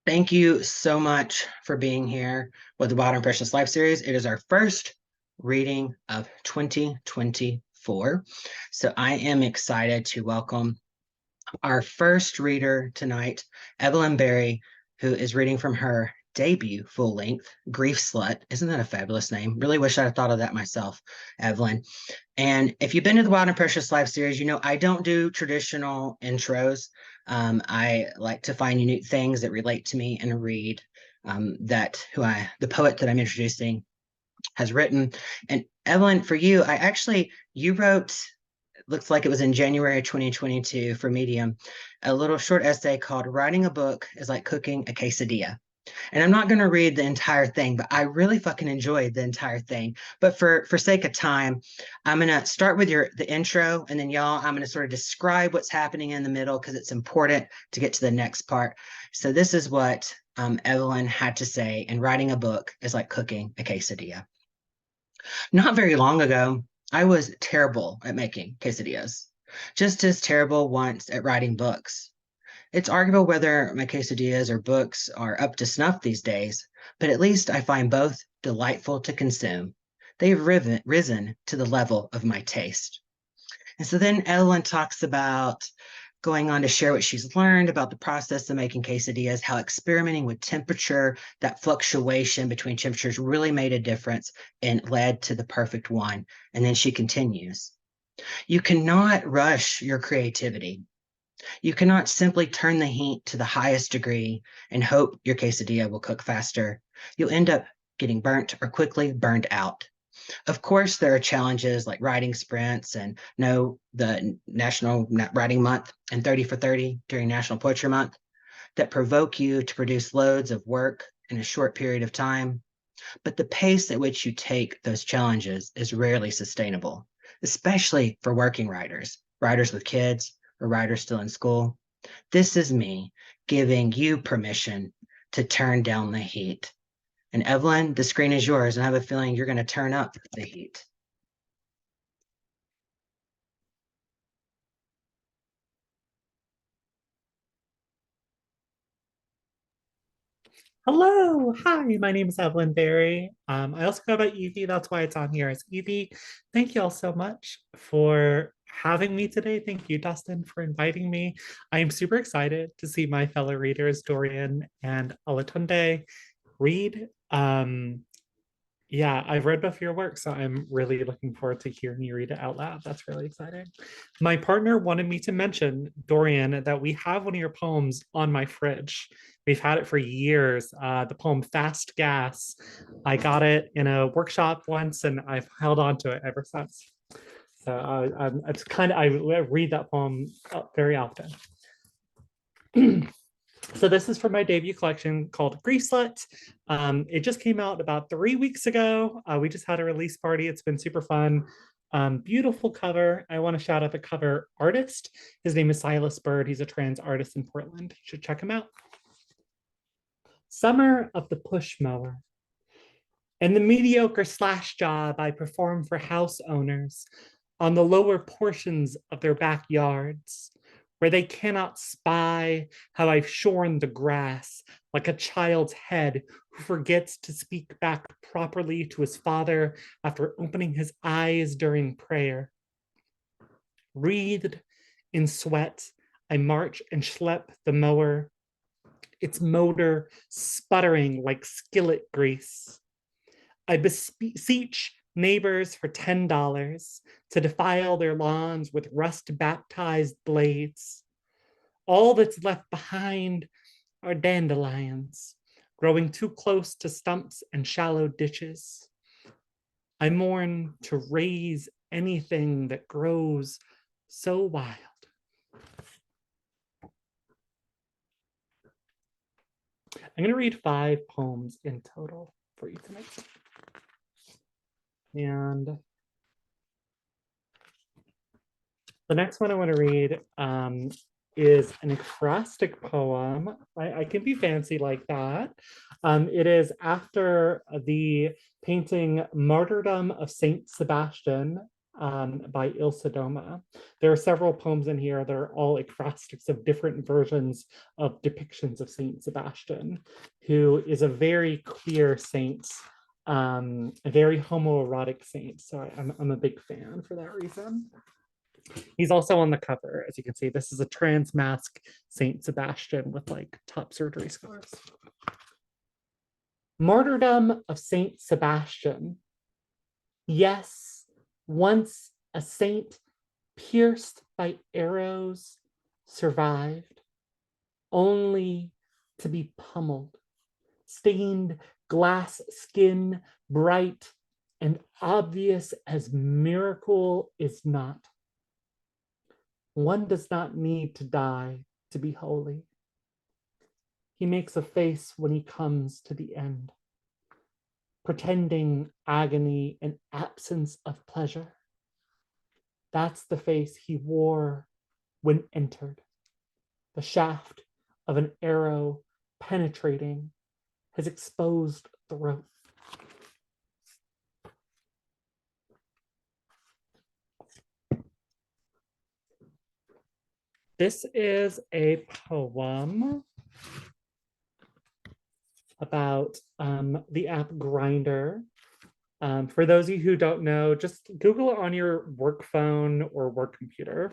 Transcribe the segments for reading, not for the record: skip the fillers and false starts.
Thank you so much for being here with the Wild and Precious Life series. It is our first reading of 2024. So I am excited to welcome our first reader tonight, Evelyn Berry, who is reading from her debut full length, Grief Slut. Isn't that a fabulous name? Really wish I had thought of that myself, Evelyn. And if you've been to the Wild and Precious Life series, you know I don't do traditional intros. I like to find unique things that relate to me and read the poet that I'm introducing has written. And Evelyn, for you, you wrote, looks like it was in January of 2022 for Medium, a little short essay called Writing a Book is Like Cooking a Quesadilla. And I'm not going to read the entire thing, but I really fucking enjoyed the entire thing. But for sake of time, I'm going to start with the intro, and then y'all, I'm going to sort of describe what's happening in the middle because it's important to get to the next part. So this is what Evelyn had to say, and writing a book is like cooking a quesadilla. Not very long ago, I was terrible at making quesadillas, just as terrible once at writing books. It's arguable whether my quesadillas or books are up to snuff these days, but at least I find both delightful to consume. They've risen to the level of my taste. And so then Ellen talks about going on to share what she's learned about the process of making quesadillas, how experimenting with temperature, that fluctuation between temperatures really made a difference and led to the perfect one. And then she continues, you cannot rush your creativity. You cannot simply turn the heat to the highest degree and hope your quesadilla will cook faster. You'll end up getting burnt or quickly burned out. Of course, there are challenges like writing sprints and the National Writing Month and 30 for 30 during National Poetry Month that provoke you to produce loads of work in a short period of time. But the pace at which you take those challenges is rarely sustainable, especially for working writers, writers with kids, or writers still in school. This is me giving you permission to turn down the heat. And Evelyn, the screen is yours, and I have a feeling you're going to turn up the heat. Hello, hi, my name is Evelyn Berry. I also go by Evie, that's why it's on here as Evie. Thank you all so much for having me today. Thank you, Dustin, for inviting me. I am super excited to see my fellow readers, Dorian and Olatunde, read. Yeah, I've read both of your work, so I'm really looking forward to hearing you read it out loud. That's really exciting. My partner wanted me to mention, Dorian, that we have one of your poems on my fridge. We've had it for years. The poem Fast Gas. I got it in a workshop once and I've held on to it ever since. So I read that poem very often. So this is from my debut collection called Grief Slut. It just came out about 3 weeks ago. We just had a release party. It's been super fun. Beautiful cover. I want to shout out the cover artist. His name is Silas Bird. He's a trans artist in Portland. You should check him out. Summer of the Push Mower. In the mediocre slash job I perform for house owners on the lower portions of their backyards, where they cannot spy how I've shorn the grass like a child's head who forgets to speak back properly to his father after opening his eyes during prayer. Wreathed in sweat, I march and schlep the mower, its motor sputtering like skillet grease. I beseech neighbors for $10 to defile their lawns with rust-baptized blades. All that's left behind are dandelions, growing too close to stumps and shallow ditches. I mourn to raise anything that grows so wild. I'm going to read 5 poems in total for you tonight. And the next one I want to read is an acrostic poem. I can be fancy like that. It is after the painting Martyrdom of Saint Sebastian by Ilse Doma. There are several poems in here that are all acrostics of different versions of depictions of Saint Sebastian, who is a very queer saint, a very homoerotic saint. So I'm a big fan for that reason. He's also on the cover, as you can see. This is a trans mask Saint Sebastian with like top surgery scars. Martyrdom of Saint Sebastian. Yes, once a saint pierced by arrows survived, only to be pummeled, stained glass skin, bright and obvious as miracle is not. One does not need to die to be holy. He makes a face when he comes to the end, pretending agony and absence of pleasure. That's the face he wore when entered. The shaft of an arrow penetrating his exposed throat. This is a poem about the app Grindr. For those of you who don't know, just Google it on your work phone or work computer.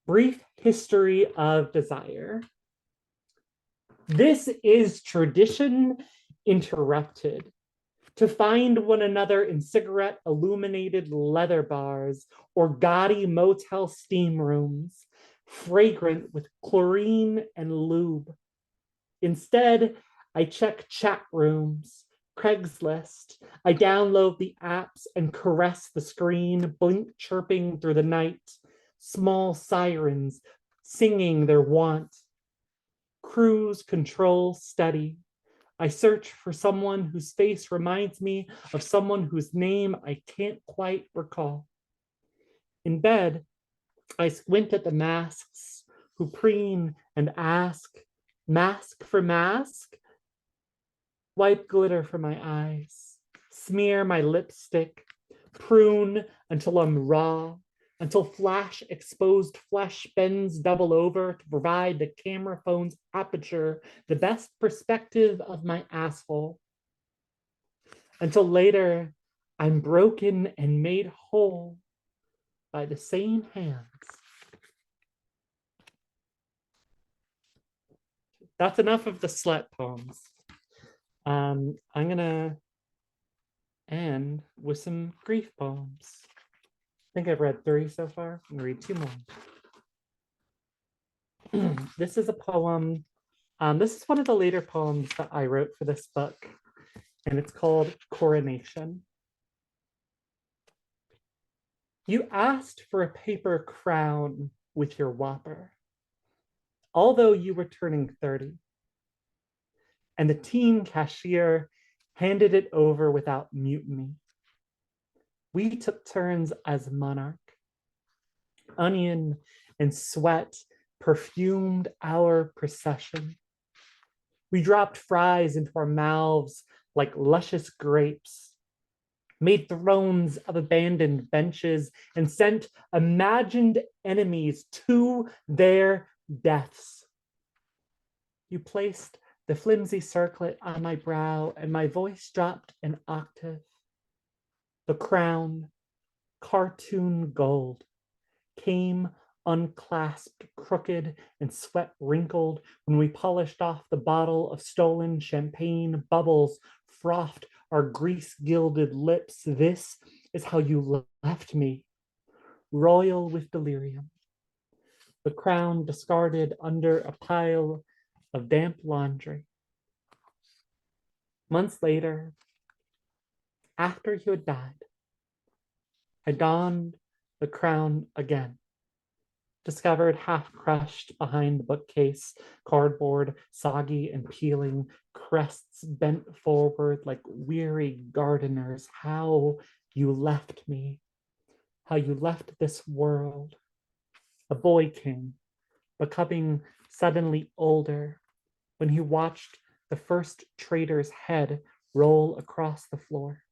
Brief history of desire. This is tradition interrupted. To find one another in cigarette illuminated leather bars or gaudy motel steam rooms, fragrant with chlorine and lube. Instead, I check chat rooms, Craigslist. I download the apps and caress the screen, blink chirping through the night, small sirens singing their want. Cruise control steady. I search for someone whose face reminds me of someone whose name I can't quite recall. In bed, I squint at the masks who preen and ask, mask for mask? Wipe glitter from my eyes, smear my lipstick, prune until I'm raw, until flash exposed flesh bends double over to provide the camera phone's aperture the best perspective of my asshole. Until later, I'm broken and made whole by the same hands. That's enough of the slut poems. I'm gonna end with some grief poems. I think I've read 3 so far. I'm gonna read 2 more. This is a poem. This is one of the later poems that I wrote for this book, and it's called Coronation. You asked for a paper crown with your whopper, although you were turning 30. And the teen cashier handed it over without mutiny. We took turns as monarch. Onion and sweat perfumed our procession. We dropped fries into our mouths like luscious grapes, made thrones of abandoned benches, and sent imagined enemies to their deaths. You placed the flimsy circlet on my brow, and my voice dropped an octave. The crown, cartoon gold, came unclasped, crooked, and sweat wrinkled when we polished off the bottle of stolen champagne. Bubbles frothed our grease-gilded lips. This is how you left me, royal with delirium. The crown discarded under a pile of damp laundry. Months later, after you had died, I donned the crown again, discovered half crushed behind the bookcase, cardboard, soggy and peeling, crests bent forward like weary gardeners. How you left me, how you left this world. A boy king, becoming suddenly older when he watched the first trader's head roll across the floor.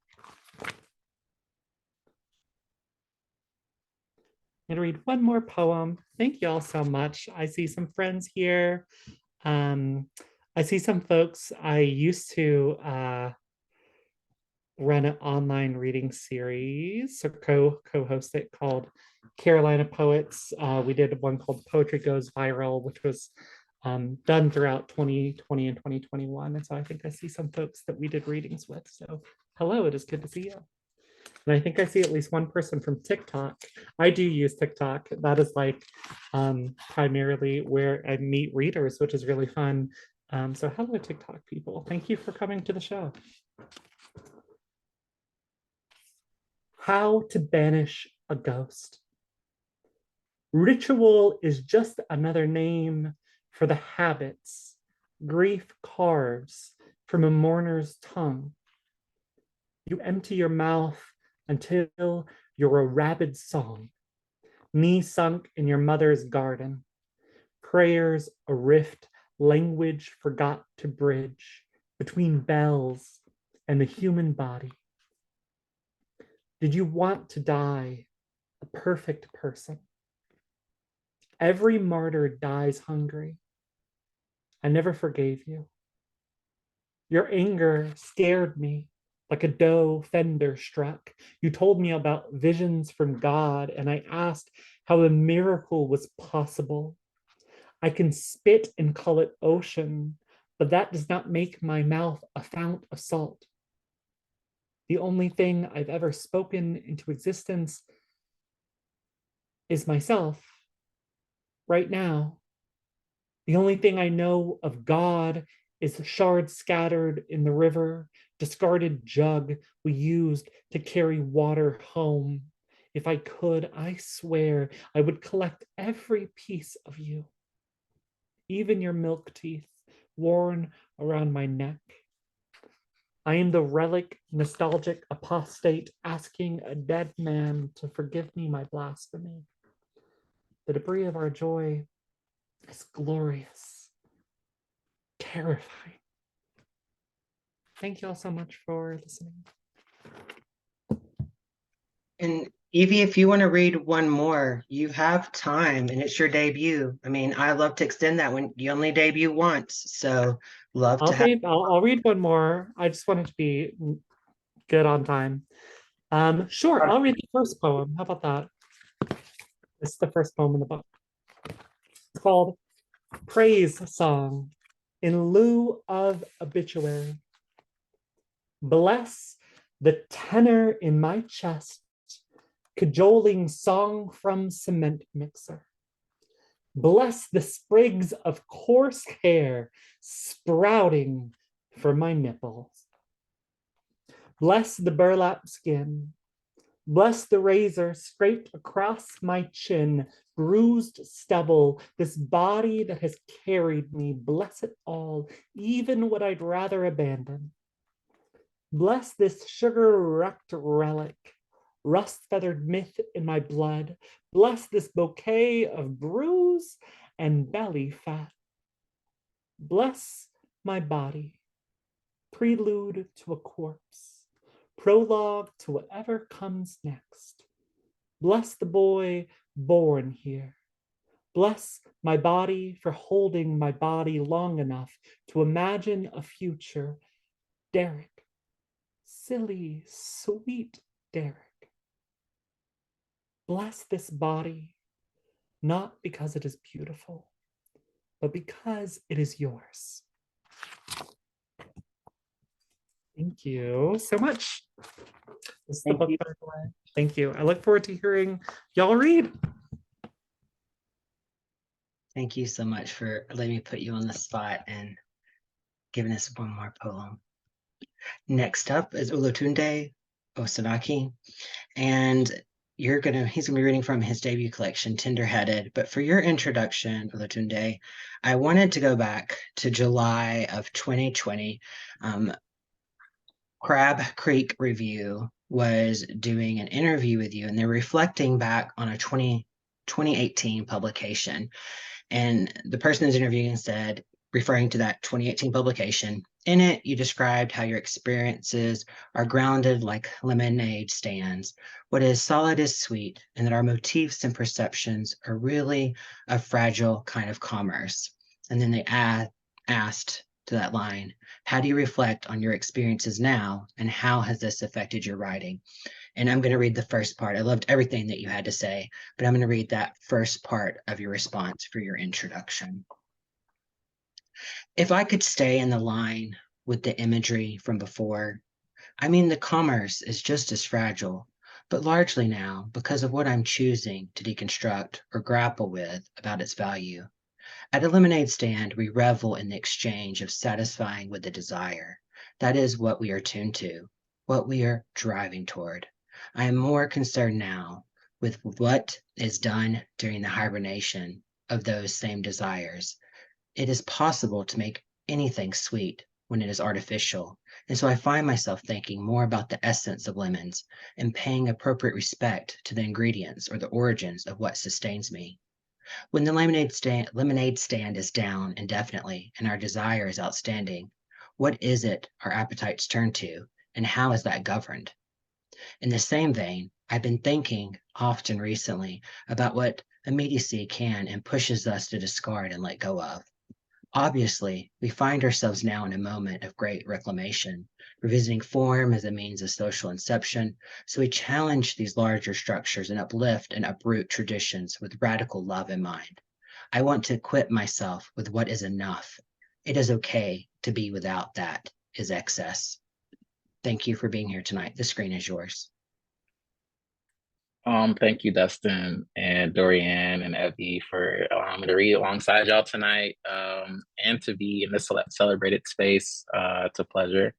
I'm going to read one more poem. Thank you all so much. I see some friends here. Um, I see some folks I used to run an online reading series or co-host it called Carolina Poets. We did one called Poetry Goes Viral, which was done throughout 2020 and 2021. And so I think I see some folks that we did readings with. So hello, it is good to see you. And I think I see at least one person from TikTok. I do use TikTok. That is like primarily where I meet readers, which is really fun. So hello, TikTok people. Thank you for coming to the show. How to banish a ghost. Ritual is just another name for the habits grief carves from a mourner's tongue. You empty your mouth until you're a rabid song, knee sunk in your mother's garden, prayers a rift language forgot to bridge between bells and the human body. Did you want to die a perfect person? Every martyr dies hungry. I never forgave you. Your anger scared me like a doe fender struck. You told me about visions from God, and I asked how a miracle was possible. I can spit and call it ocean, but that does not make my mouth a fount of salt. The only thing I've ever spoken into existence is myself right now. The only thing I know of God is shards scattered in the river, discarded jug we used to carry water home. If I could, I swear I would collect every piece of you, even your milk teeth worn around my neck. I am the relic, nostalgic apostate asking a dead man to forgive me my blasphemy. The debris of our joy is glorious, terrifying. Thank you all so much for listening. And Evie, if you want to read one more, you have time and it's your debut. I mean, I love to extend that when you only debut once. So love to have. I'll read one more. I just wanted to be good on time. Sure, I'll read the first poem. How about that? This is the first poem in the book. It's called Praise Song in lieu of obituary. Bless the tenor in my chest, cajoling song from cement mixer. Bless the sprigs of coarse hair sprouting from my nipples. Bless the burlap skin. Bless the razor scraped across my chin, bruised stubble, this body that has carried me. Bless it all, even what I'd rather abandon. Bless this sugar-wrecked relic, rust-feathered myth in my blood. Bless this bouquet of bruise and belly fat. Bless my body, prelude to a corpse, prologue to whatever comes next. Bless the boy born here. Bless my body for holding my body long enough to imagine a future. Derek, silly, sweet Derek. Bless this body, not because it is beautiful, but because it is yours. Thank you so much. This is the book, by the way. Thank you. I look forward to hearing y'all read. Thank you so much for letting me put you on the spot and giving us one more poem. Next up is Olatunde Osinaike, and he's gonna be reading from his debut collection, Tenderheaded. But for your introduction, Olatunde, I wanted to go back to July of 2020. Crab Creek Review was doing an interview with you, and they're reflecting back on a 2018 publication. And the person who's interviewing said, referring to that 2018 publication, In it, you described how your experiences are grounded like lemonade stands. What is solid is sweet, and that our motifs and perceptions are really a fragile kind of commerce. And then they asked to that line, how do you reflect on your experiences now, and how has this affected your writing? And I'm going to read the first part. I loved everything that you had to say, but I'm going to read that first part of your response for your introduction. If I could stay in the line with the imagery from before, I mean, the commerce is just as fragile, but largely now because of what I'm choosing to deconstruct or grapple with about its value. At a lemonade stand, we revel in the exchange of satisfying with the desire. That is what we are tuned to, what we are driving toward. I am more concerned now with what is done during the hibernation of those same desires. It is possible to make anything sweet when it is artificial. And so I find myself thinking more about the essence of lemons and paying appropriate respect to the ingredients or the origins of what sustains me. When the lemonade stand is down indefinitely and our desire is outstanding, what is it our appetites turn to, and how is that governed? In the same vein, I've been thinking often recently about what immediacy can and pushes us to discard and let go of. Obviously, we find ourselves now in a moment of great reclamation, revisiting form as a means of social inception, so we challenge these larger structures and uplift and uproot traditions with radical love in mind. I want to equip myself with what is enough. It is okay to be without that is excess. Thank you for being here tonight. The screen is yours. Thank you, Dustin and Dorianne and Evie, for allowing me to read alongside y'all tonight, and to be in this celebrated space. It's a pleasure.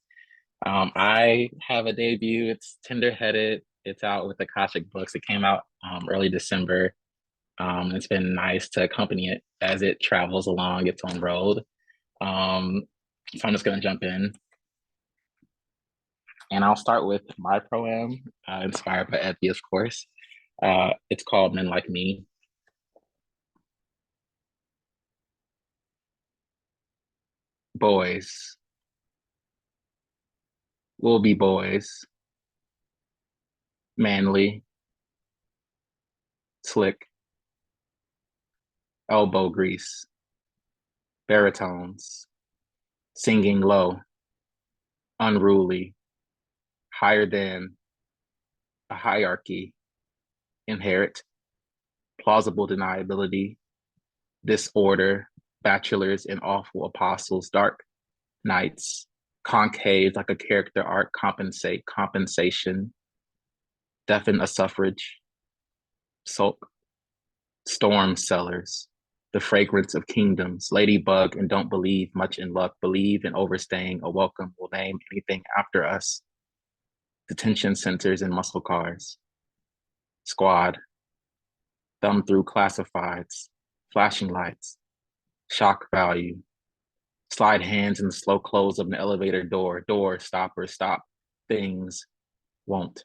I have a debut. It's Tender-Headed. It's out with Akashic Books. It came out early December. It's been nice to accompany it as it travels along its own road. So I'm just gonna jump in. And I'll start with my proem, inspired by Evie, of course. It's called Men Like Me. Boys will be boys, manly, slick, elbow grease, baritones, singing low, unruly, higher than a hierarchy, inherit, plausible deniability, disorder, bachelors and awful apostles, dark nights, concave like a character arc, compensate, compensation, deafen a suffrage, sulk, storm sellers, the fragrance of kingdoms, ladybug and don't believe much in luck, believe in overstaying a welcome, will name anything after us, detention centers and muscle cars, squad, thumb through classifieds, flashing lights, shock value, slide hands in the slow close of an elevator door, door, stopper, stop, things won't.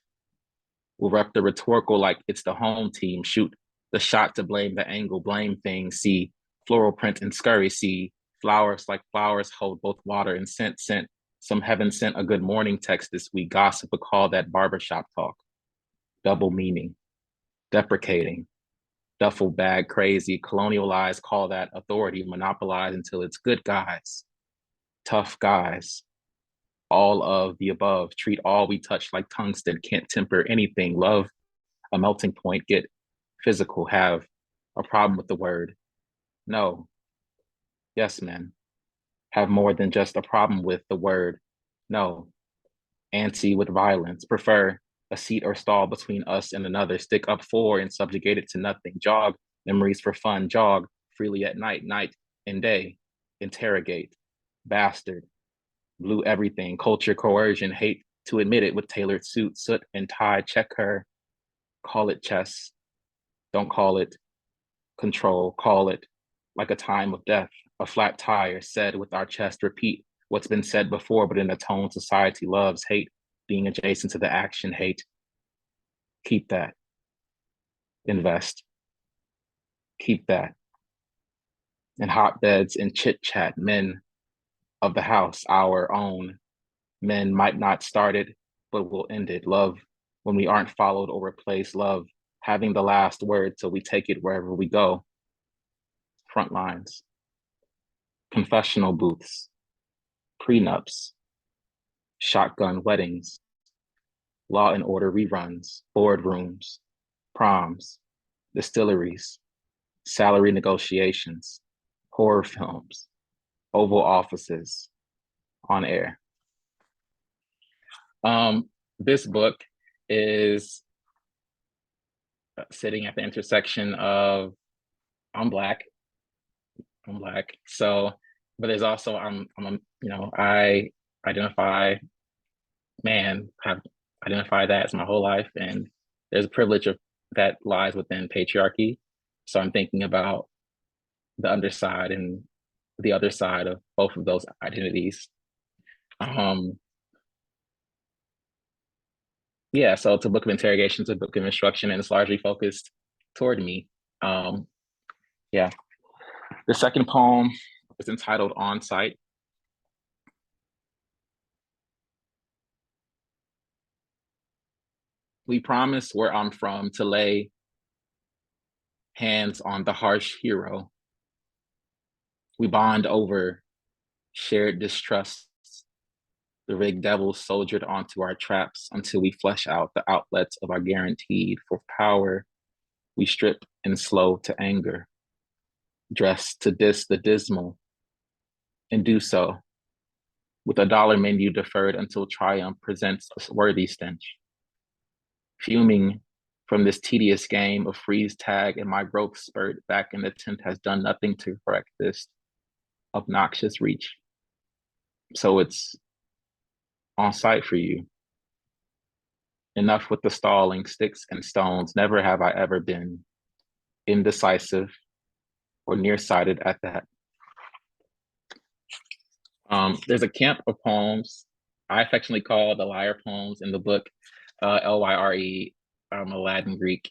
We'll rep the rhetorical like it's the home team, shoot the shot to blame the angle, blame things, see floral print and scurry, see flowers like flowers hold both water and scent, scent. Some heaven sent a good morning text this week, gossip, but call that barbershop talk. Double meaning, deprecating, duffel bag crazy, colonialized, call that authority, monopolize until it's good guys, tough guys, all of the above, treat all we touch like tungsten, can't temper anything, love a melting point, get physical, have a problem with the word. No, yes, men, have more than just a problem with the word. No, anti with violence, prefer a seat or stall between us and another, stick up for and subjugate it to nothing, jog memories for fun, jog freely at night, night and day, interrogate, bastard, blue everything, culture, coercion, hate to admit it with tailored suit, soot and tie, check her, call it chess, don't call it control, call it like a time of death, a flat tire said with our chest, repeat what's been said before, but in a tone society loves, hate being adjacent to the action, hate. Keep that. Invest. Keep that. In hotbeds and chit chat, men of the house, our own. Men might not start it, but will end it. Love when we aren't followed or replaced. Love having the last word so we take it wherever we go. Front lines, confessional booths, prenups, shotgun weddings, Law and Order reruns, boardrooms, proms, distilleries, salary negotiations, horror films, Oval Offices, on air. This book is sitting at the intersection of I'm Black, so, but there's also I identify have identified that as my whole life, and there's a privilege that lies within patriarchy. So I'm thinking about the underside and the other side of both of those identities. Yeah, so it's a book of interrogation, it's a book of instruction, and it's largely focused toward me. Yeah. The second poem is entitled On Site. We promise where I'm from to lay hands on the harsh hero. We bond over shared distrust. The rigged devils soldiered onto our traps until we flesh out the outlets of our guaranteed for power. We strip and slow to anger, dressed to diss the dismal, and do so with a dollar menu deferred until triumph presents a worthy stench. Fuming from this tedious game of freeze tag, and my growth spurt back in the tent has done nothing to correct this obnoxious reach. So it's on site for you. Enough with the stalling sticks and stones. Never have I ever been indecisive or nearsighted at that. There's a camp of poems I affectionately call the liar poems in the book, Lyre. I'm a Latin Greek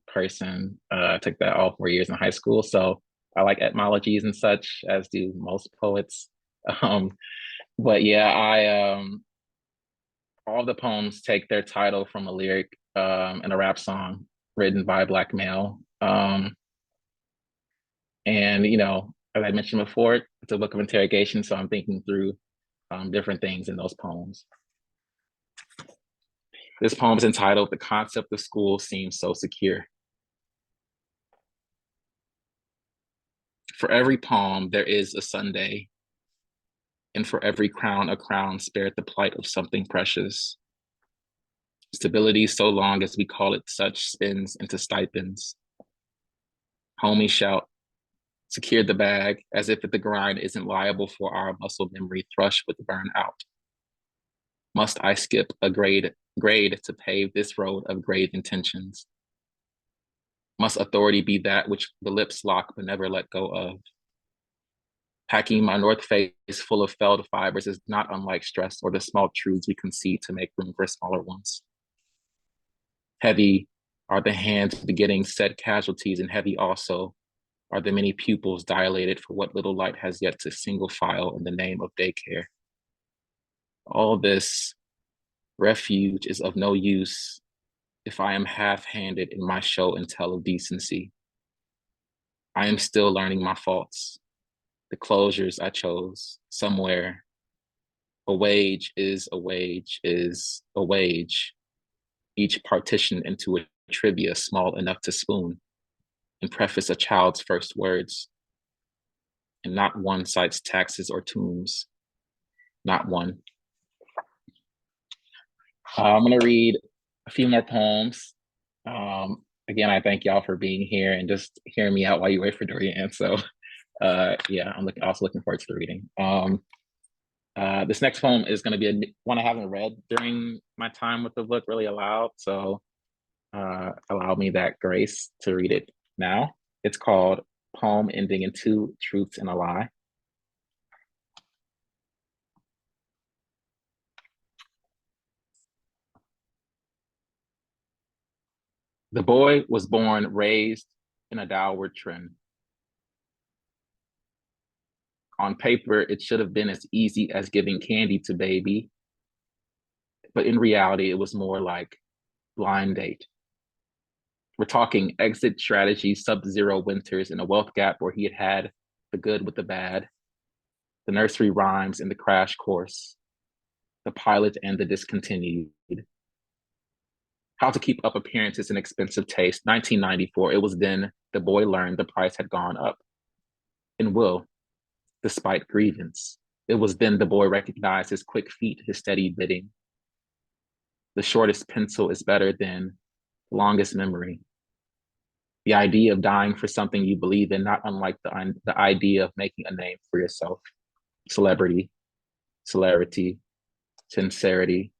person. I took that all 4 years in high school. So I like etymologies and such, as do most poets. But yeah, all the poems take their title from a lyric in a rap song written by a Black male. And, as I mentioned before, it's a book of interrogation. So I'm thinking through different things in those poems. This poem is entitled The Concept of School Seems So Secure. For every poem, there is a Sunday, and for every crown, a crown spared the plight of something precious. Stability, so long as we call it such, spins into stipends. Homies shout, secure the bag, as if the grind isn't liable for our muscle memory thrush with burnout. Must I skip a grade to pave this road of grave intentions? Must authority be that which the lips lock but never let go of? Packing my North Face full of felled fibers is not unlike stress or the small truths we concede to make room for smaller ones. Heavy are the hands begetting said casualties, and heavy also are the many pupils dilated for what little light has yet to single file in the name of daycare. All this refuge is of no use if I am half-handed in my show and tell of decency. I am still learning my faults, the closures I chose somewhere. A wage is a wage is a wage, each partition into a trivia small enough to spoon and preface a child's first words. And not one cites taxes or tombs, not one. I'm gonna read a few more poems. Again, I thank y'all for being here and just hearing me out while you wait for Dorianne. So yeah, I'm also looking forward to the reading. This next poem is gonna be one I haven't read during my time with the book really aloud. So allow me that grace to read it now. It's called Poem Ending in Two Truths and a Lie. The boy was born raised in a downward trend. On paper, it should have been as easy as giving candy to baby. But in reality, it was more like blind date. We're talking exit strategy, sub-zero winters, and a wealth gap where he had had the good with the bad, the nursery rhymes and the crash course, the pilot and the discontinued. How to keep up appearances and expensive taste. 1994, it was then the boy learned the price had gone up and will, despite grievance. It was then the boy recognized his quick feet, his steady bidding. The shortest pencil is better than the longest memory. The idea of dying for something you believe in, not unlike the idea of making a name for yourself. Celebrity, celerity, sincerity,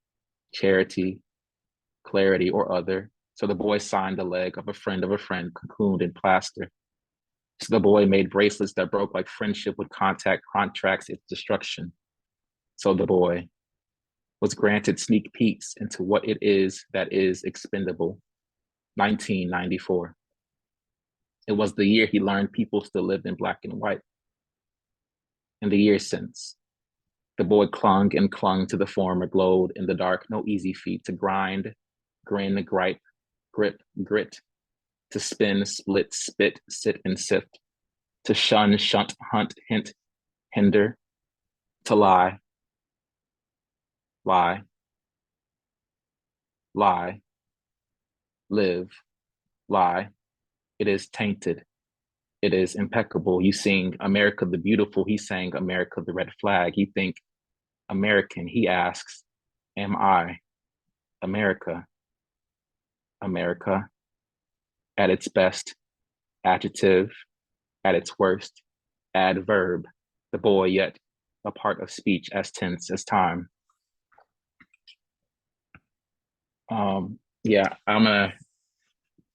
charity, clarity, or other. So the boy signed the leg of a friend, cocooned in plaster. So the boy made bracelets that broke like friendship with contact contracts its destruction. So the boy was granted sneak peeks into what it is that is expendable. 1994. It was the year he learned people still lived in black and white. In the years since, the boy clung and clung to the former, glowed in the dark, no easy feat to grind, grin, gripe, grip, grit, to spin, split, spit, sit, and sift, to shun, shunt, hunt, hint, hinder, to lie, lie, lie, live, lie. It is tainted. It is impeccable. You sing America the Beautiful. He sang America the Red Flag. You think American. He asks, am I America? America at its best, adjective, at its worst, adverb, the boy yet a part of speech as tense as time. Yeah, I'm gonna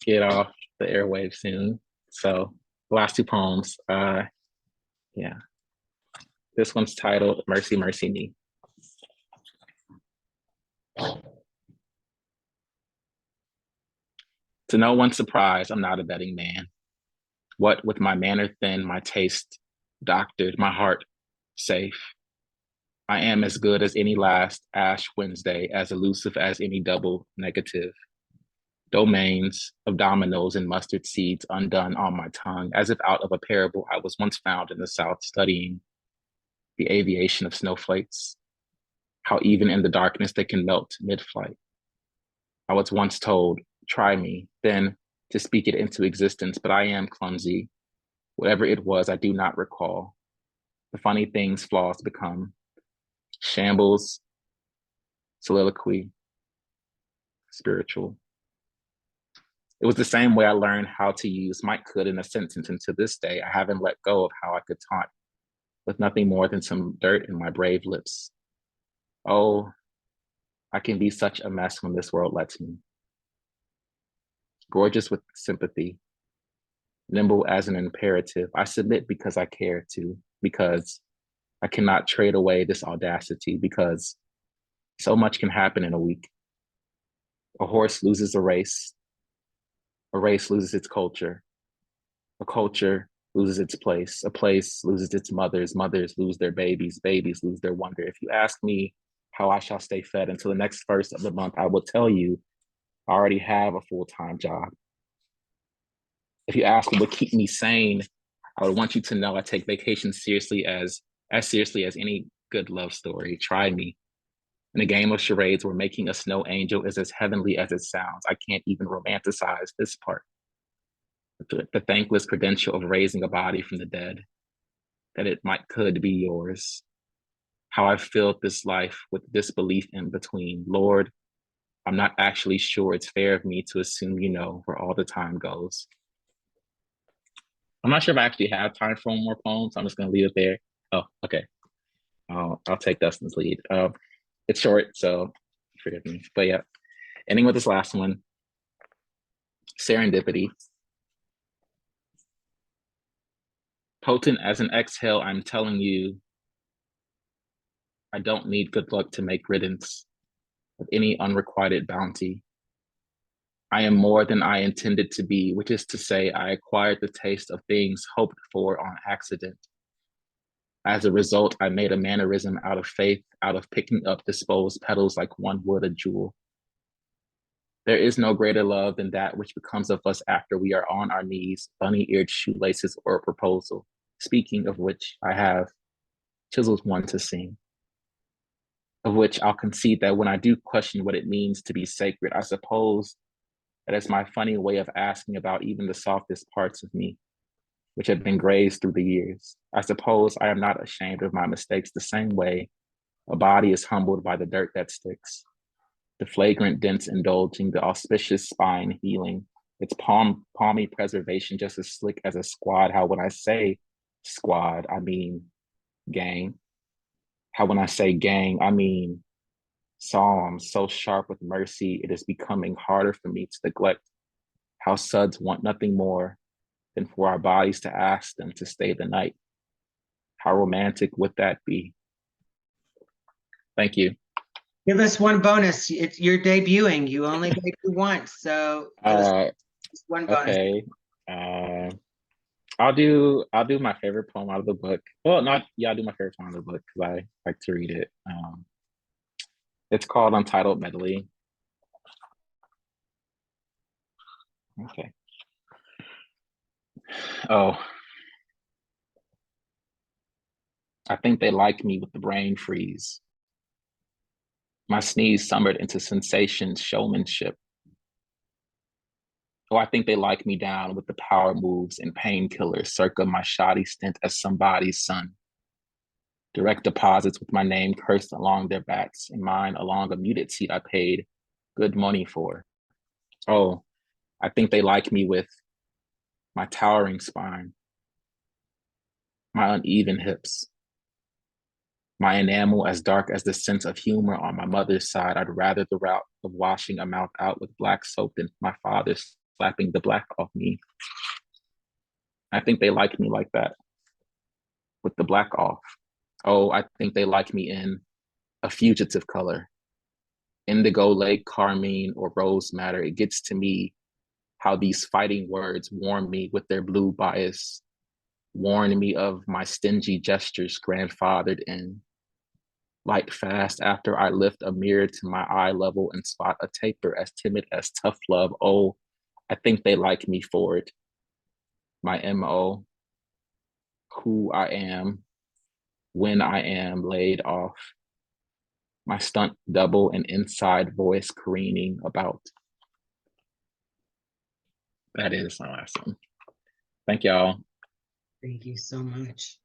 get off the airwaves soon. So last two poems. Yeah. This one's titled Mercy, Mercy Me. To no one's surprise, I'm not a betting man. What with my manner thin, my taste doctored, my heart safe. I am as good as any last Ash Wednesday, as elusive as any double negative. Domains of dominoes and mustard seeds undone on my tongue, as if out of a parable I was once found in the South studying the aviation of snowflakes, how even in the darkness they can melt mid-flight. I was once told, try me, then to speak it into existence, but I am clumsy. Whatever it was, I do not recall. The funny things flaws become shambles, soliloquy, spiritual. It was the same way I learned how to use might could in a sentence, and to this day, I haven't let go of how I could taunt with nothing more than some dirt in my brave lips. Oh, I can be such a mess when this world lets me. Gorgeous with sympathy, nimble as an imperative. I submit because I care to, because I cannot trade away this audacity, because so much can happen in a week. A horse loses a race loses its culture, a culture loses its place, a place loses its mothers, mothers lose their babies, babies lose their wonder. If you ask me how I shall stay fed until the next first of the month, I will tell you I already have a full-time job. If you ask what would keep me sane, I would want you to know I take vacation seriously as seriously as any good love story. Try me. In a game of charades where making a snow angel is as heavenly as it sounds, I can't even romanticize this part. The thankless credential of raising a body from the dead, that it could be yours. How I've filled this life with disbelief in between. Lord, I'm not actually sure it's fair of me to assume you know where all the time goes. I'm not sure if I actually have time for one more poem, so I'm just going to leave it there. Oh, okay. I'll take Dustin's lead. It's short, so forgive me. But yeah, ending with this last one, serendipity. Potent as an exhale, I'm telling you, I don't need good luck to make riddance of any unrequited bounty. I am more than I intended to be, which is to say, I acquired the taste of things hoped for on accident. As a result, I made a mannerism out of faith, out of picking up disposed petals like one would a jewel. There is no greater love than that which becomes of us after we are on our knees, bunny-eared shoelaces or a proposal, speaking of which I have chiseled one to sing, of which I'll concede that when I do question what it means to be sacred, I suppose that it's my funny way of asking about even the softest parts of me, which have been grazed through the years. I suppose I am not ashamed of my mistakes the same way a body is humbled by the dirt that sticks, the flagrant dents indulging, the auspicious spine healing, its palmy preservation just as slick as a squad. How when I say squad, I mean gang. How when I say gang, I mean psalms so sharp with mercy, it is becoming harder for me to neglect how suds want nothing more than for our bodies to ask them to stay the night. How romantic would that be? Thank you. Give us one bonus. You're debuting. You only debut once, so give us one bonus. Okay. I'll do my favorite poem out of the book. Well, not yeah, I'll do my favorite poem out of the book because I like to read it. It's called Untitled Medley. Okay. Oh, I think they like me with the brain freeze. My sneeze summered into sensation's showmanship. Oh, I think they like me down with the power moves and painkillers circa my shoddy stint as somebody's son. Direct deposits with my name cursed along their backs and mine along a muted seat I paid good money for. Oh, I think they like me with my towering spine, my uneven hips, my enamel as dark as the sense of humor on my mother's side. I'd rather the route of washing a mouth out with black soap than my father slapping the black off me. I think they like me like that, with the black off. Oh, I think they like me in a fugitive color, indigo lake, carmine, or rose madder. It gets to me how these fighting words warn me with their blue bias, warn me of my stingy gestures grandfathered in. Light fast after I lift a mirror to my eye level and spot a taper as timid as tough love. Oh, I think they like me for it. My MO, who I am, when I am laid off. My stunt double and inside voice careening about. That is my last one. Thank y'all. Thank you so much.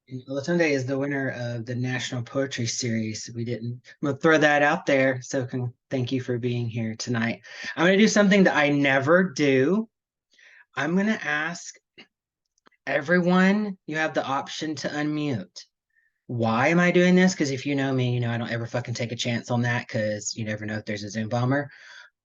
And Olatunde is the winner of the National Poetry Series. I'm gonna throw that out there. So thank you for being here tonight. I'm gonna do something that I never do. I'm gonna ask everyone, you have the option to unmute. Why am I doing this? Because if you know me, you know I don't ever fucking take a chance on that because you never know if there's a Zoom bomber.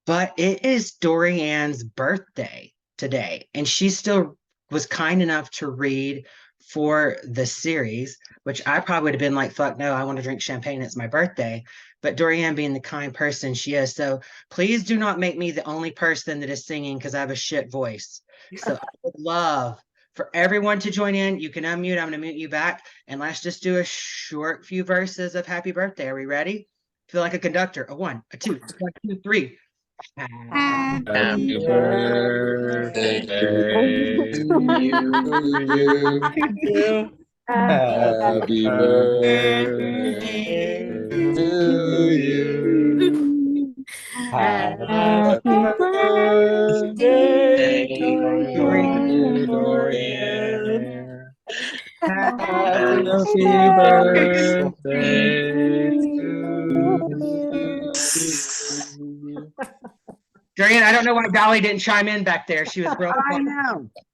But it is Dorianne's birthday today, and she still was kind enough to read for the series, which I probably would have been like, fuck no, I want to drink champagne. It's my birthday. But Dorianne being the kind person she is, so please do not make me the only person that is singing because I have a shit voice. So I would love for everyone to join in. You can unmute. I'm going to mute you back. And let's just do a short few verses of happy birthday. Are we ready? Feel like a conductor. A one, a two, 1, 2, 3. Happy birthday to you. Happy birthday to you. Happy birthday, Dorianne. Happy birthday to you. Dorianne, I don't know why Dolly didn't chime in back there. She was real.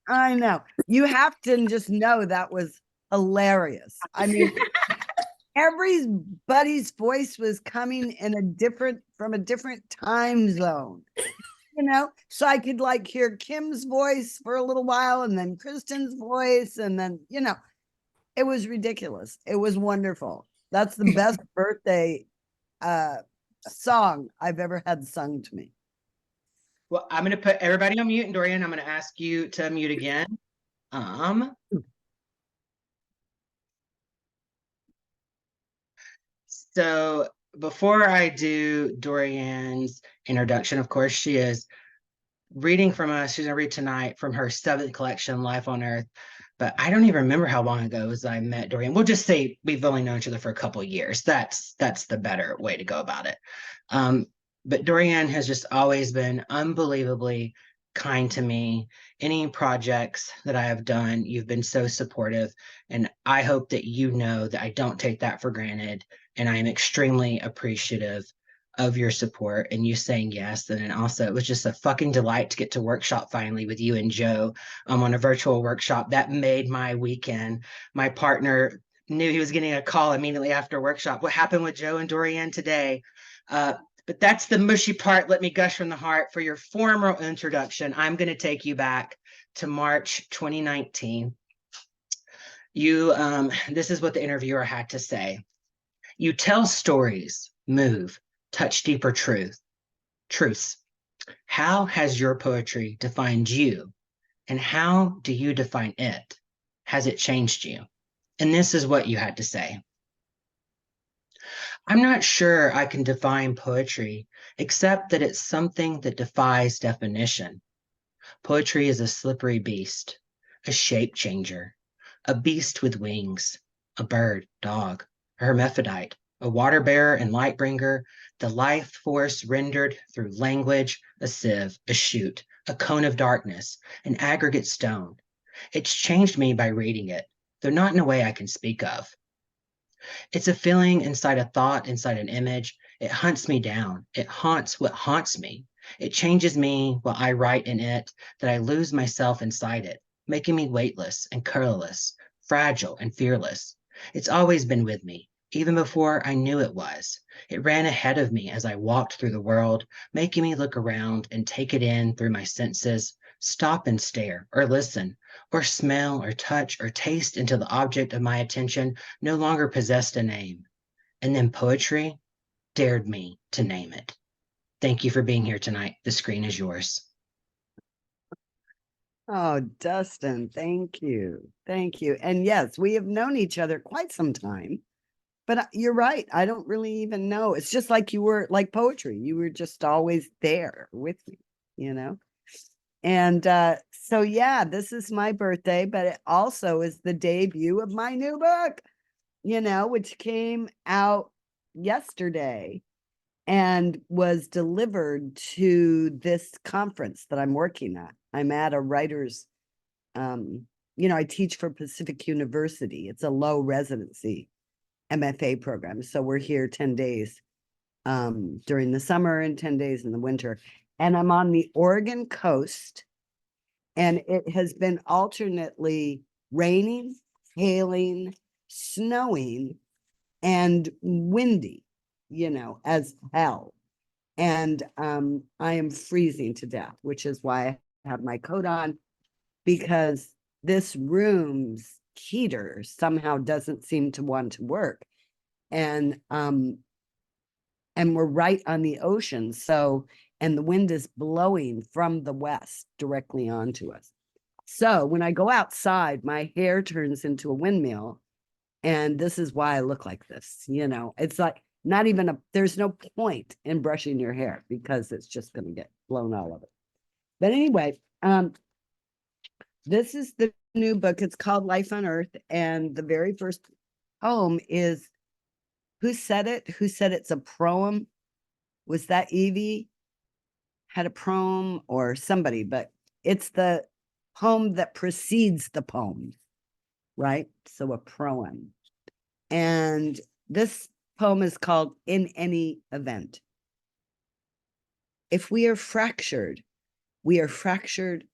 I know. You have to just know that was hilarious. I mean, everybody's voice was coming from a different time zone. So I could like hear Kim's voice for a little while and then Kristen's voice and then, it was ridiculous. It was wonderful. That's the best birthday song I've ever had sung to me. Well, I'm going to put everybody on mute, and Dorianne, I'm going to ask you to unmute again. So before I do Dorianne's introduction, of course, she is reading from us. She's gonna read tonight from her 7th collection, Life on Earth. But I don't even remember how long ago as I met Dorianne. We'll just say we've only known each other for a couple of years. That's the better way to go about it. But Dorianne has just always been unbelievably kind to me. Any projects that I have done, you've been so supportive. And I hope that you know that I don't take that for granted. And I am extremely appreciative of your support and you saying yes. And then also, it was just a fucking delight to get to workshop finally with you and Joe on a virtual workshop. That made my weekend. My partner knew he was getting a call immediately after workshop. What happened with Joe and Dorianne today? But that's the mushy part. Let me gush from the heart. For your formal introduction, I'm going to take you back to March 2019. This is what the interviewer had to say. You tell stories, move, touch deeper truths. How has your poetry defined you? And how do you define it? Has it changed you? And this is what you had to say. I'm not sure I can define poetry, except that it's something that defies definition. Poetry is a slippery beast, a shape changer, a beast with wings, a bird, dog, a hermaphrodite, a water bearer and light bringer, the life force rendered through language, a sieve, a shoot, a cone of darkness, an aggregate stone. It's changed me by reading it, though not in a way I can speak of. It's a feeling inside a thought, inside an image. It hunts me down. It haunts what haunts me. It changes me while I write in it, that I lose myself inside it, making me weightless and colorless, fragile and fearless. It's always been with me, even before I knew it was. It ran ahead of me as I walked through the world, making me look around and take it in through my senses, stop and stare, or listen, or smell, or touch, or taste until the object of my attention no longer possessed a name. And then poetry dared me to name it. Thank you for being here tonight. The screen is yours. Oh, Dustin, thank you. Thank you. And yes, we have known each other quite some time, but you're right. I don't really even know. It's just like you were like poetry. You were just always there with me, you know? And so, yeah, this is my birthday, but it also is the debut of my new book, which came out yesterday and was delivered to this conference that I'm working at. I'm at a writer's, I teach for Pacific University. It's a low residency MFA program. So we're here 10 days during the summer and 10 days in the winter. And I'm on the Oregon coast, and it has been alternately raining, hailing, snowing, and windy, as hell. And I am freezing to death, which is why I have my coat on, because this room's heater somehow doesn't seem to want to work. And we're right on the ocean. So, and the wind is blowing from the west directly onto us. So when I go outside, my hair turns into a windmill. And this is why I look like this. It's like not even there's no point in brushing your hair because it's just going to get blown all over. But anyway, this is the new book. It's called Life on Earth. And the very first poem is, who said it? Who said it's a proem? Was that Evie had a proem or somebody? But it's the poem that precedes the poem, right? So a proem. And this poem is called In Any Event. If we are fractured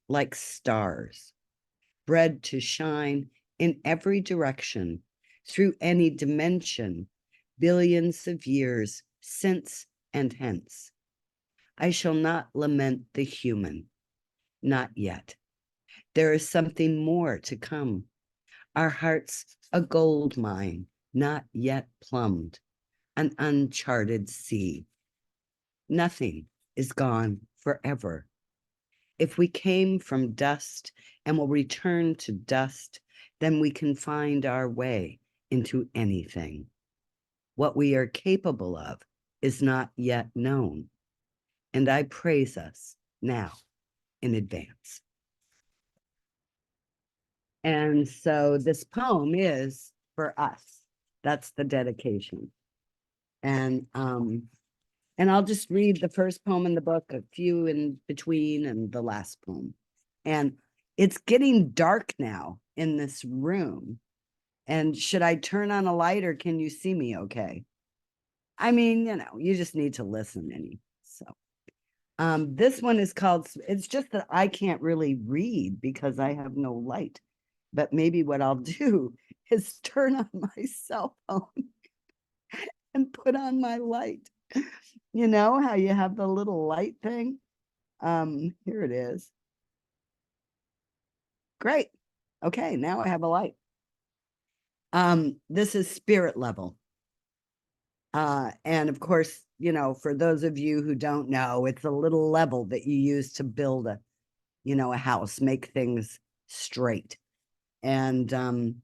like stars, bred to shine in every direction, through any dimension, billions of years since and hence. I shall not lament the human, not yet. There is something more to come. Our heart's a gold mine, not yet plumbed, an uncharted sea. Nothing is gone forever. If we came from dust and will return to dust, then we can find our way into anything. What we are capable of is not yet known, and I praise us now in advance. And so this poem is for us. That's the dedication. And I'll just read the first poem in the book, a few in between, and the last poem. And it's getting dark now in this room. And should I turn on a light, or can you see me okay? I mean, you know, you just need to listen anyway. So this one is called, it's just that I can't really read because I have no light. But maybe what I'll do is turn on my cell phone and put on my light. You know how you have the little light thing? Here it is. Great. Okay, now I have a light. This is spirit level. And of course, you know, for those of you who don't know, it's a little level that you use to build a, you know, a house, make things straight. And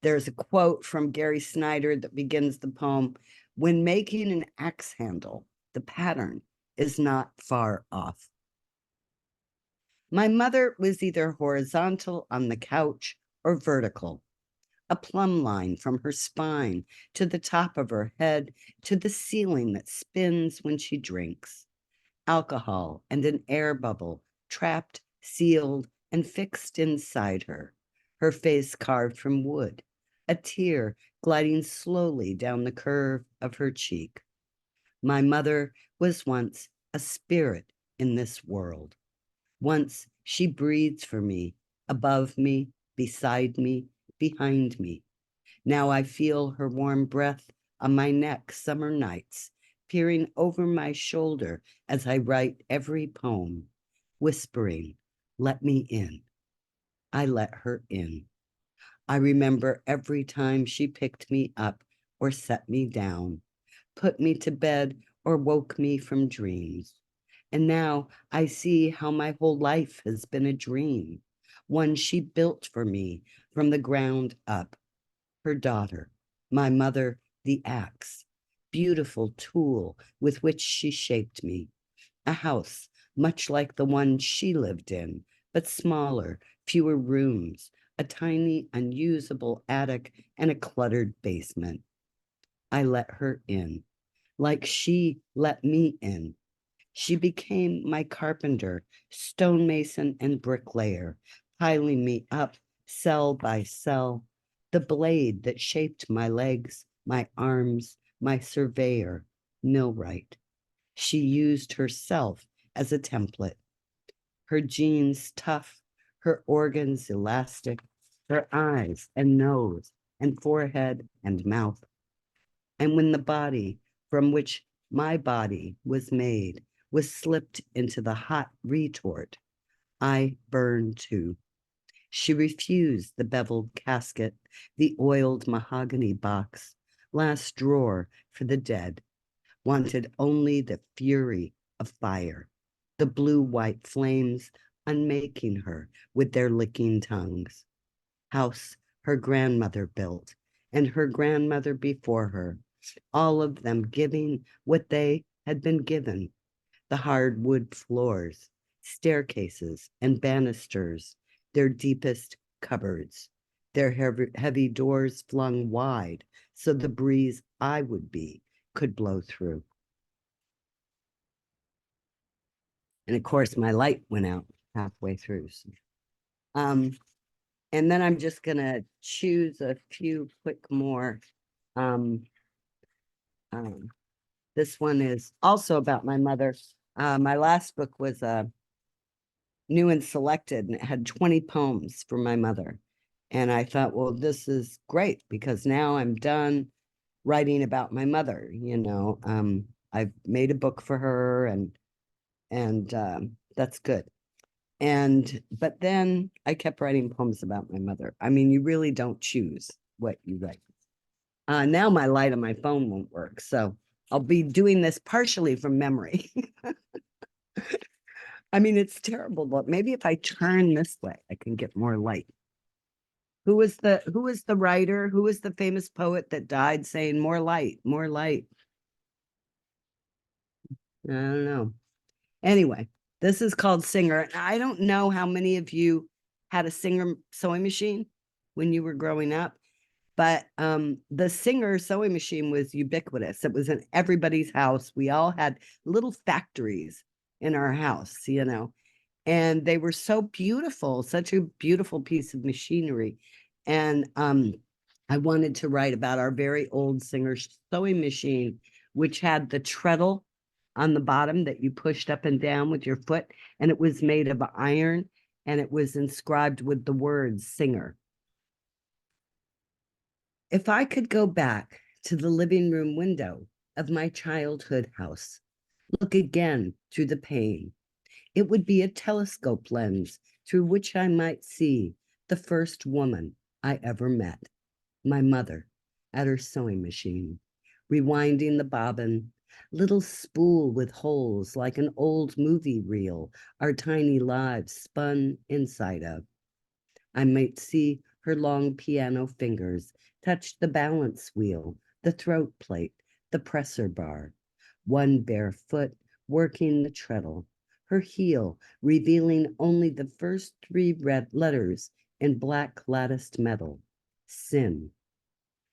there's a quote from Gary Snyder that begins the poem: when making an axe handle, the pattern is not far off. My mother was either horizontal on the couch or vertical, a plumb line from her spine to the top of her head to the ceiling that spins when she drinks. Alcohol and an air bubble trapped, sealed, and fixed inside her, her face carved from wood, a tear gliding slowly down the curve of her cheek. My mother was once a spirit in this world. Once she breathes for me, above me, beside me, behind me. Now I feel her warm breath on my neck summer nights, peering over my shoulder as I write every poem, whispering, "Let me in." I let her in. I remember every time she picked me up or set me down, put me to bed or woke me from dreams. And now I see how my whole life has been a dream, one she built for me from the ground up. Her daughter, my mother, the axe, beautiful tool with which she shaped me. A house much like the one she lived in, but smaller, fewer rooms, a tiny, unusable attic, and a cluttered basement. I let her in, like she let me in. She became my carpenter, stonemason, and bricklayer, piling me up cell by cell, the blade that shaped my legs, my arms, my surveyor, millwright. She used herself as a template, her genes tough, her organs elastic, her eyes and nose and forehead and mouth. And when the body from which my body was made was slipped into the hot retort, I burned too. She refused the beveled casket, the oiled mahogany box, last drawer for the dead, wanted only the fury of fire, the blue-white flames unmaking her with their licking tongues. House her grandmother built, and her grandmother before her, all of them giving what they had been given, the hard wood floors, staircases, and banisters, their deepest cupboards, their heavy doors flung wide so the breeze I would be could blow through. And of course, my light went out halfway through. So. And then I'm just going to choose a few quick more. This one is also about my mother. My last book was New and Selected, and it had 20 poems for my mother. And I thought, well, this is great because now I'm done writing about my mother. You know, I've made a book for her, and that's good. But then I kept writing poems about my mother. I mean, you really don't choose what you write. Now my light on my phone won't work, so I'll be doing this partially from memory. I mean, it's terrible, but maybe if I turn this way, I can get more light. Who was the writer? Who was the famous poet that died saying more light, more light? I don't know. Anyway, this is called Singer. I don't know how many of you had a Singer sewing machine when you were growing up, but the Singer sewing machine was ubiquitous. It was in everybody's house. We all had little factories in our house, you know, and they were so beautiful, such a beautiful piece of machinery. And I wanted to write about our very old Singer sewing machine, which had the treadle on the bottom that you pushed up and down with your foot, and it was made of iron, and it was inscribed with the words Singer. If I could go back to the living room window of my childhood house, look again through the pane, it would be a telescope lens through which I might see the first woman I ever met, my mother, at her sewing machine, rewinding the bobbin, little spool with holes like an old movie reel our tiny lives spun inside of. I might see her long piano fingers touch the balance wheel, the throat plate, the presser bar, one bare foot working the treadle, her heel revealing only the first three red letters in black latticed metal, sin.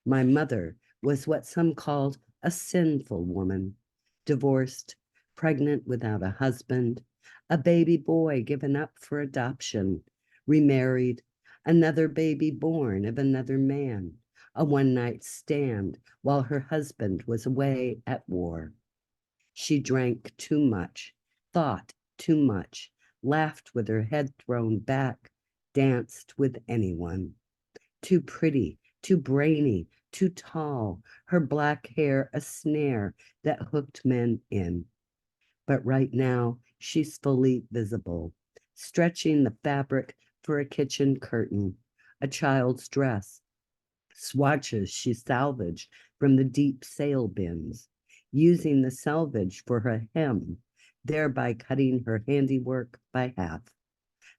My mother was what some called a sinful woman, divorced, pregnant without a husband, a baby boy given up for adoption, remarried, another baby born of another man, a one-night stand while her husband was away at war. She drank too much, thought too much, laughed with her head thrown back, danced with anyone. Too pretty, too brainy, too tall, her black hair a snare that hooked men in. But right now, she's fully visible, stretching the fabric for a kitchen curtain, a child's dress, swatches she salvaged from the deep sale bins, using the salvage for her hem, thereby cutting her handiwork by half.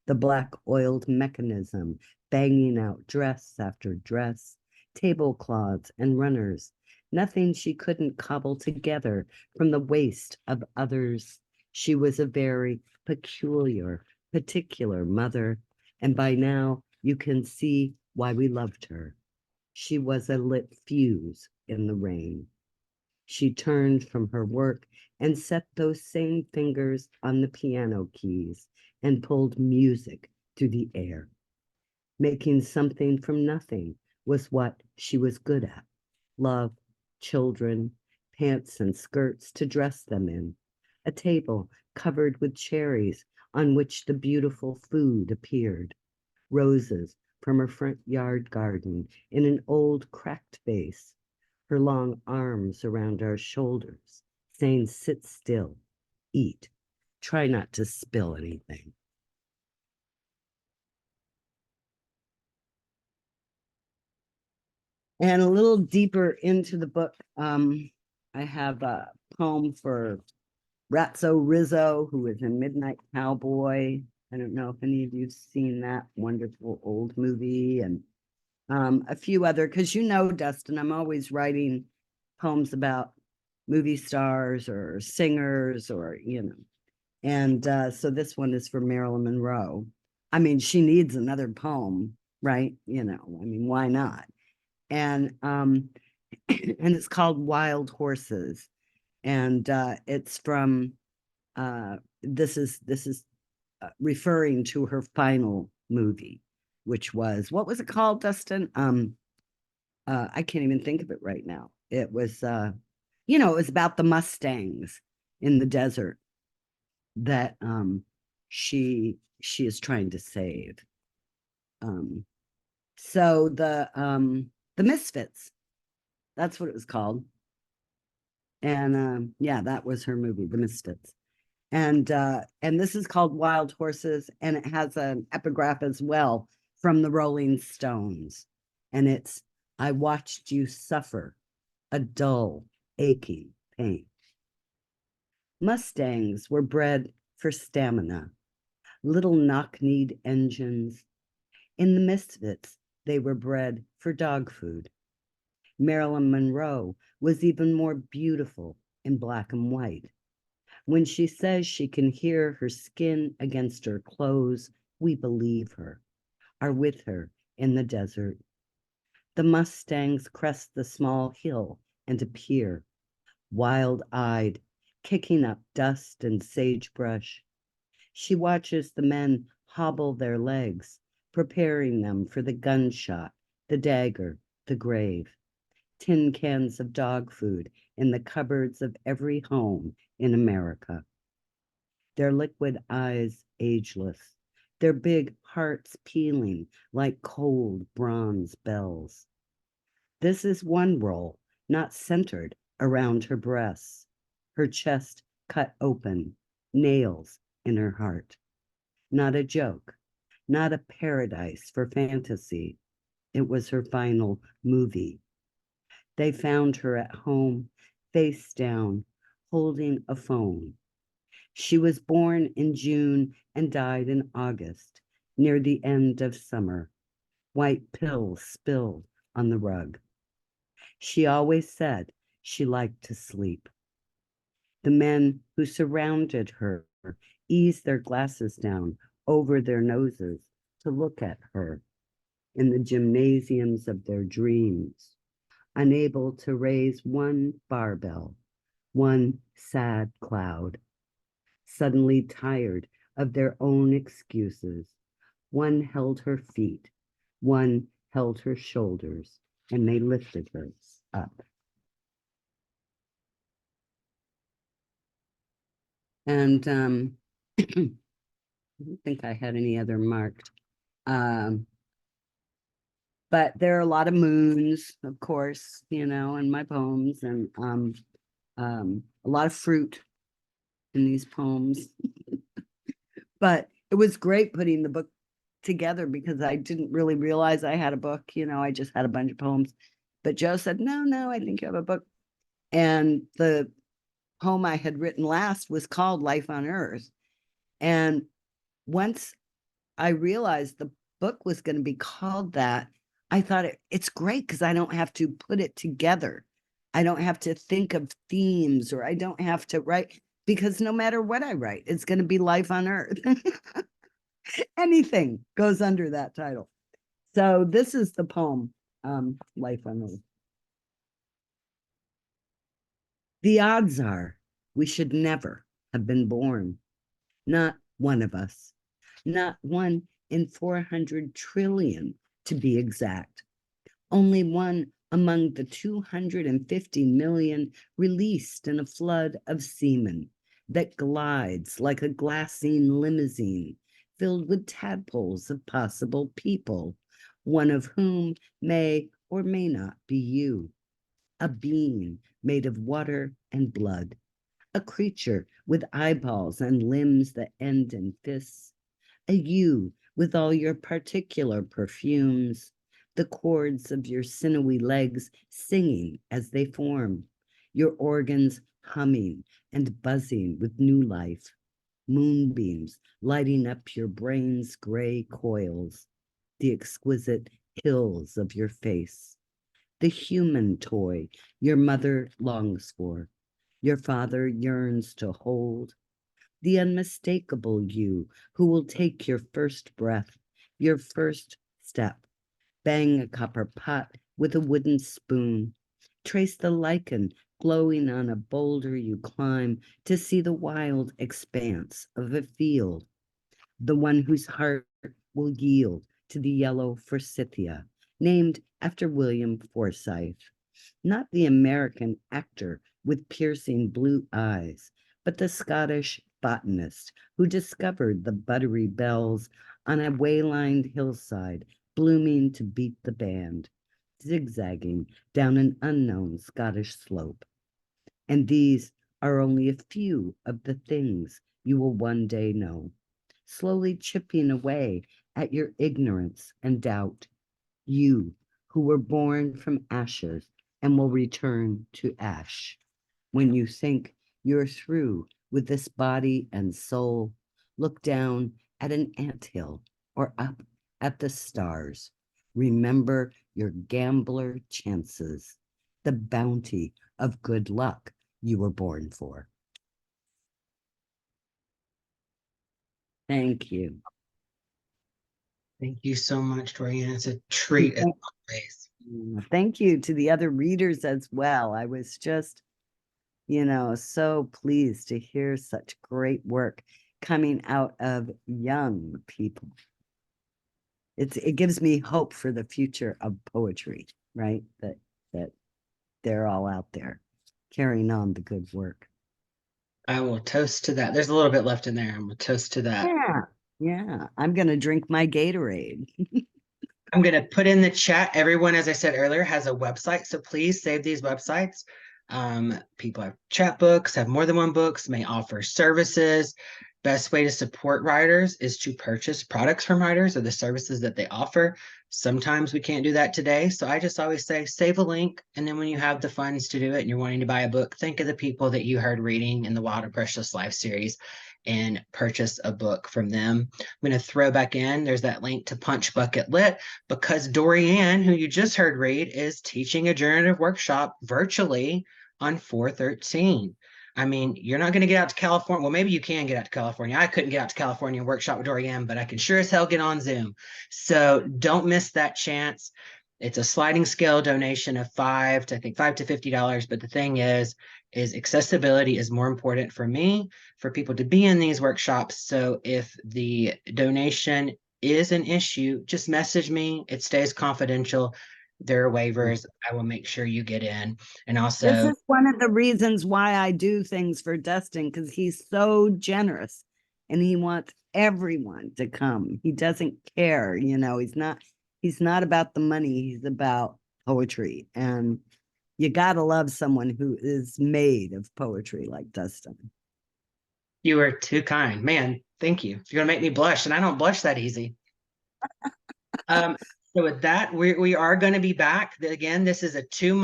The black-oiled mechanism banging out dress after dress, tablecloths and runners, nothing she couldn't cobble together from the waste of others. She was a very particular mother, and by now you can see why we loved her. She was a lit fuse in the rain. She turned from her work and set those same fingers on the piano keys and pulled music through the air. Making something from nothing was what she was good at. Love, children, pants and skirts to dress them in, a table covered with cherries on which the beautiful food appeared, roses from her front yard garden in an old cracked vase, her long arms around our shoulders, saying, sit still, eat, try not to spill anything. And a little deeper into the book, I have a poem for Ratso Rizzo, who is a Midnight Cowboy. I don't know if any of you've seen that wonderful old movie, and a few other, because you know, Dustin, I'm always writing poems about movie stars or singers or, you know. And so this one is for Marilyn Monroe. I mean, she needs another poem, right? You know, I mean, why not? And and it's called Wild Horses. And it's from this is referring to her final movie, which was, what was it called, Dustin? I can't even think of it right now. It was you know, it was about the Mustangs in the desert that she is trying to save. So the Misfits, that's what it was called. And yeah, that was her movie, The Misfits. And this is called Wild Horses, and it has an epigraph as well from the Rolling Stones. And it's, I watched you suffer a dull, aching pain. Mustangs were bred for stamina, little knock-kneed engines. In the Misfits, They were bred for dog food. Marilyn Monroe was even more beautiful in black and white. When she says she can hear her skin against her clothes, we believe her, are with her in the desert. The Mustangs crest the small hill and appear, wild-eyed, kicking up dust and sagebrush. She watches the men hobble their legs, preparing them for the gunshot, the dagger, the grave. Tin cans of dog food in the cupboards of every home in America. Their liquid eyes ageless, their big hearts peeling like cold bronze bells. This is one roll, not centered around her breasts, her chest cut open, nails in her heart. Not a joke, not a paradise for fantasy. It was her final movie. They found her at home, face down, holding a phone. She was born in June and died in August, near the end of summer. White pills spilled on the rug. She always said she liked to sleep. The men who surrounded her eased their glasses down over their noses to look at her in the gymnasiums of their dreams, unable to raise one barbell, one sad cloud, suddenly tired of their own excuses. One held her feet, one held her shoulders, and they lifted her up. And I don't think I had any other marked. But there are a lot of moons, of course, you know, in my poems, and a lot of fruit in these poems. But it was great putting the book together because I didn't really realize I had a book, you know, I just had a bunch of poems. But Joe said, no, I think you have a book. And the poem I had written last was called Life on Earth. And once I realized the book was going to be called that, I thought it's great because I don't have to put it together. I don't have to think of themes, or I don't have to write, because no matter what I write, it's going to be Life on Earth. Anything goes under that title. So this is the poem, Life on Earth. The odds are we should never have been born. Not one of us. Not one in 400 trillion, to be exact. Only one among the 250 million released in a flood of semen that glides like a glassine limousine filled with tadpoles of possible people, one of whom may or may not be you. A being made of water and blood, a creature with eyeballs and limbs that end in fists, a you with all your particular perfumes, the chords of your sinewy legs singing as they form, your organs humming and buzzing with new life, moonbeams lighting up your brain's gray coils, the exquisite hills of your face, the human toy your mother longs for, your father yearns to hold, the unmistakable you who will take your first breath, your first step, bang a copper pot with a wooden spoon, trace the lichen glowing on a boulder you climb to see the wild expanse of a field, the one whose heart will yield to the yellow forsythia, named after William Forsythe, not the American actor with piercing blue eyes, but the Scottish botanist who discovered the buttery bells on a way-lined hillside, blooming to beat the band, zigzagging down an unknown Scottish slope. And these are only a few of the things you will one day know, slowly chipping away at your ignorance and doubt, you who were born from ashes and will return to ash. When you think you're through with this body and soul, look down at an anthill or up at the stars. Remember your gambler chances, the bounty of good luck you were born for. Thank you. Thank you so much, Dorianne. It's a treat as always. Thank you to the other readers as well. I was just, so pleased to hear such great work coming out of young people. It gives me hope for the future of poetry, right? That they're all out there carrying on the good work. I will toast to that. There's a little bit left in there. I'm gonna toast to that. Yeah. I'm gonna drink my Gatorade. I'm going to put in the chat. Everyone, as I said earlier, has a website. So please save these websites. People have chat books, have more than one books, may offer services. Best way to support writers is to purchase products from writers or the services that they offer. Sometimes we can't do that today. So I just always say, save a link. And then when you have the funds to do it and you're wanting to buy a book, think of the people that you heard reading in the Wild and Precious Life series and purchase a book from them. I'm going to throw back in, there's that link to Punch Bucket Lit, because Dorianne, who you just heard read, is teaching a generative workshop virtually on 4/13. I mean, you're not going to get out to California. Well, maybe you can get out to California. I couldn't get out to California and workshop with Dorianne, but I can sure as hell get on Zoom. So don't miss that chance. It's a sliding scale donation of $5 to $50. But the thing is accessibility is more important for me, for people to be in these workshops. So if the donation is an issue, just message me. It stays confidential. There are waivers. I will make sure you get in. And also, this is one of the reasons why I do things for Dustin, because he's so generous and he wants everyone to come. He doesn't care, he's not about the money, he's about poetry. And you gotta love someone who is made of poetry like Dustin. you are too kind, man. Thank you. You're gonna make me blush, and I don't blush that easy. So with that, we are going to be back again. This is a 2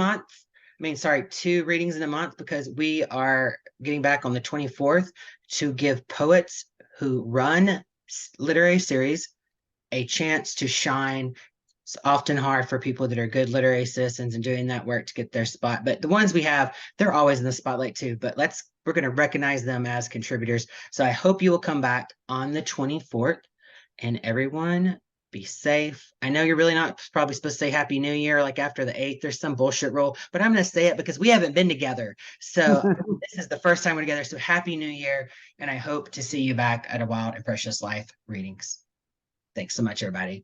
readings in a month, because we are getting back on the 24th to give poets who run literary series a chance to shine. It's often hard for people that are good literary citizens and doing that work to get their spot. But the ones we have, they're always in the spotlight too. But we're going to recognize them as contributors. So I hope you will come back on the 24th, and everyone be safe. I know you're really not probably supposed to say Happy New Year like after the 8th. There's some bullshit rule, but I'm going to say it because we haven't been together. So this is the first time we're together. So Happy New Year. And I hope to see you back at a Wild and Precious Life readings. Thanks so much, everybody.